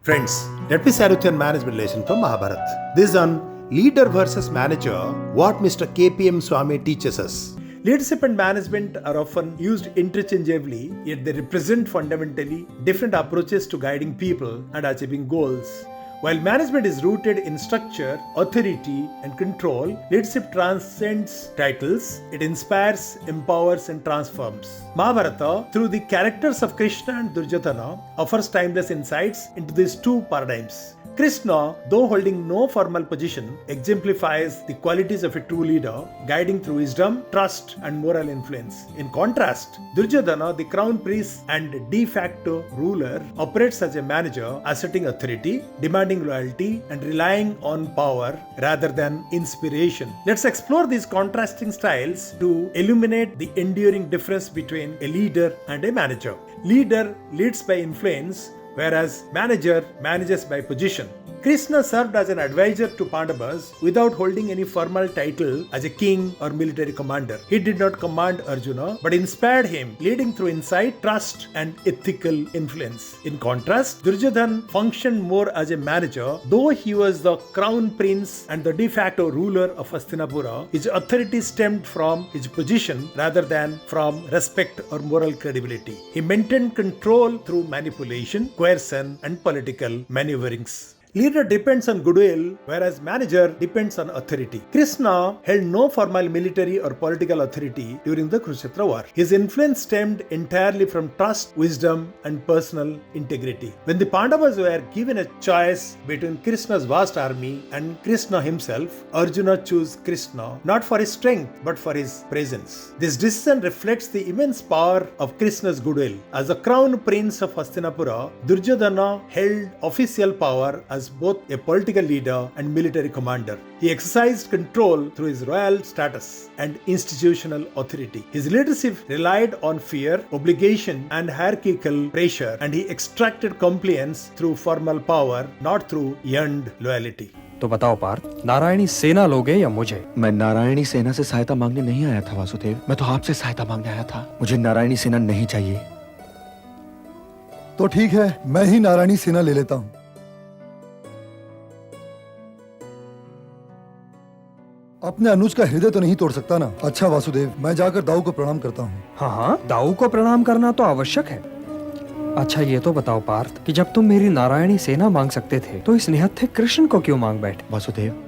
Friends, let me share with you a management lesson from Mahabharata. This is on leader versus manager, what Mr. KPM Swamy teaches us. Leadership and management are often used interchangeably, yet they represent fundamentally different approaches to guiding people and achieving goals. While management is rooted in structure, authority, and control, leadership transcends titles. It inspires, empowers, and transforms. Mahabharata, through the characters of Krishna and Duryodhana, offers timeless insights into these two paradigms. Krishna, though holding no formal position, exemplifies the qualities of a true leader, guiding through wisdom, trust, and moral influence. In contrast, Duryodhana, the crown prince and de facto ruler, operates as a manager, asserting authority, demanding loyalty, and relying on power rather than inspiration. Let's explore these contrasting styles to illuminate the enduring difference between a leader and a manager. Leader leads by influence, whereas manager manages by position. Krishna served as an advisor to Pandavas without holding any formal title as a king or military commander. He did not command Arjuna, but inspired him, leading through insight, trust, and ethical influence. In contrast, Duryodhana functioned more as a manager. Though he was the crown prince and the de facto ruler of Hastinapura, his authority stemmed from his position rather than from respect or moral credibility. He maintained control through manipulation, coercion, and political maneuverings. Leader depends on goodwill, whereas manager depends on authority. Krishna held no formal military or political authority during the Kurukshetra war. His influence stemmed entirely from trust, wisdom, and personal integrity. When the Pandavas were given a choice between Krishna's vast army and Krishna himself, Arjuna chose Krishna, not for his strength, but for his presence. This decision reflects the immense power of Krishna's goodwill. As the crown prince of Hastinapura, Duryodhana held official power as both a political leader and military commander. He exercised control through his royal status and institutional authority. His leadership relied on fear, obligation, and hierarchical pressure, and he extracted compliance through formal power, not through earned loyalty. तो बताओ पार्थ, नारायणी सेना लोगे या मुझे? मैं नारायणी सेना से सहायता मांगने नहीं आया था वासुदेव, मैं तो आपसे सहायता मांगने आया था। मुझे नारायणी सेना नहीं चाहिए। तो ठीक है, मैं ही नारायणी सेना ले लेता हूँ। अपने अनुज का हृदय तो नहीं तोड़ सकता ना। अच्छा वासुदेव, मैं जाकर दाऊ को प्रणाम करता हूँ। हाँ, दाऊ को प्रणाम करना तो आवश्यक है। अच्छा ये तो बताओ पार्थ कि जब तुम मेरी नारायणी सेना मांग सकते थे तो इस निहत्थे कृष्ण को क्यों मांग बैठे? वासुदेव,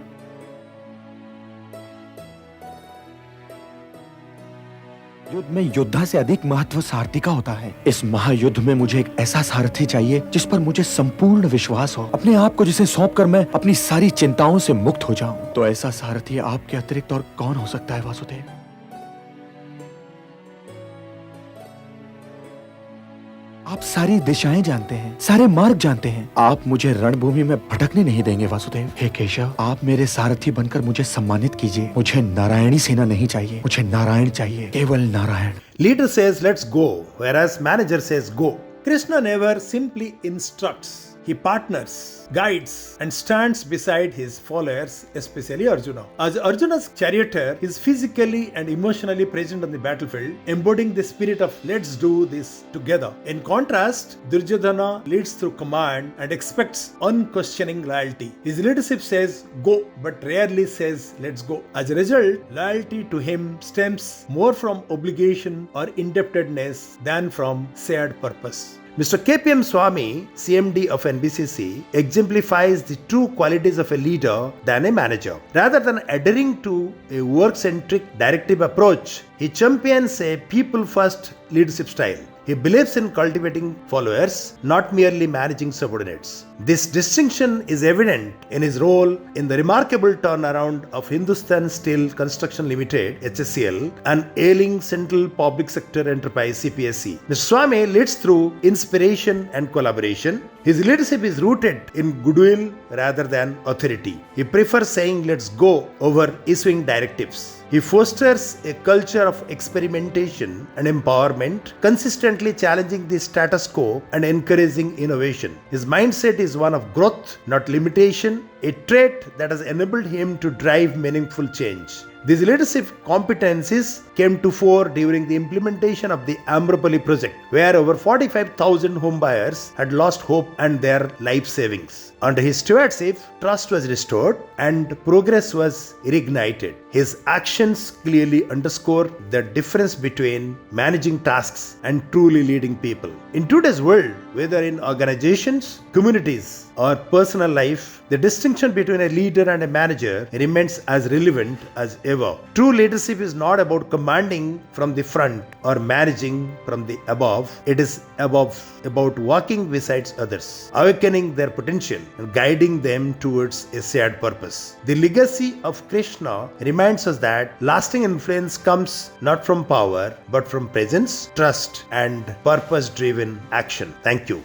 युद्ध में योद्धा से अधिक महत्व सारथी का होता है। इस महायुद्ध में मुझे एक ऐसा सारथी चाहिए जिस पर मुझे संपूर्ण विश्वास हो, अपने आप को जिसे सौंपकर मैं अपनी सारी चिंताओं से मुक्त हो जाऊं। तो ऐसा सारथी आपके अतिरिक्त और कौन हो सकता है वासुदेव? आप सारी दिशाएं जानते हैं, सारे मार्ग जानते हैं। आप मुझे रणभूमि में भटकने नहीं देंगे वासुदेव। हे केशव, आप मेरे सारथी बनकर मुझे सम्मानित कीजिए। मुझे नारायणी सेना नहीं चाहिए, मुझे नारायण चाहिए, केवल Narayan. Leader says let's go, whereas manager says go. Krishna never simply instructs. He partners, guides, and stands beside his followers, especially Arjuna. As Arjuna's charioteer, he is physically and emotionally present on the battlefield, embodying the spirit of let's do this together. In contrast, Duryodhana leads through command and expects unquestioning loyalty. His leadership says go, but rarely says let's go. As a result, loyalty to him stems more from obligation or indebtedness than from shared purpose. Mr. KPM Swamy, CMD of NBCC, exemplifies the true qualities of a leader than a manager. Rather than adhering to a work-centric directive approach, he champions a people-first leadership style. He believes in cultivating followers, not merely managing subordinates. This distinction is evident in his role in the remarkable turnaround of Hindustan Steel Construction Limited (HSCL), an ailing central public sector enterprise (CPSE). Mr. Swamy leads through inspiration and collaboration. His leadership is rooted in goodwill rather than authority. He prefers saying "let's go" over issuing directives. He fosters a culture of experimentation and empowerment, consistently challenging the status quo and encouraging innovation. His mindset is one of growth, not limitation, a trait that has enabled him to drive meaningful change. These leadership competencies came to fore during the implementation of the Amrapali project, where over 45,000 homebuyers had lost hope and their life savings. Under his stewardship, trust was restored and progress was reignited. His actions clearly underscore the difference between managing tasks and truly leading people. In today's world, whether in organizations, communities, or personal life, the distinction between a leader and a manager remains as relevant as ever. True leadership is not about commanding from the front or managing from the above. It is about walking beside others, awakening their potential and guiding them towards a shared purpose. The legacy of Krishna reminds us that lasting influence comes not from power but from presence, trust, and purpose-driven action. Thank you.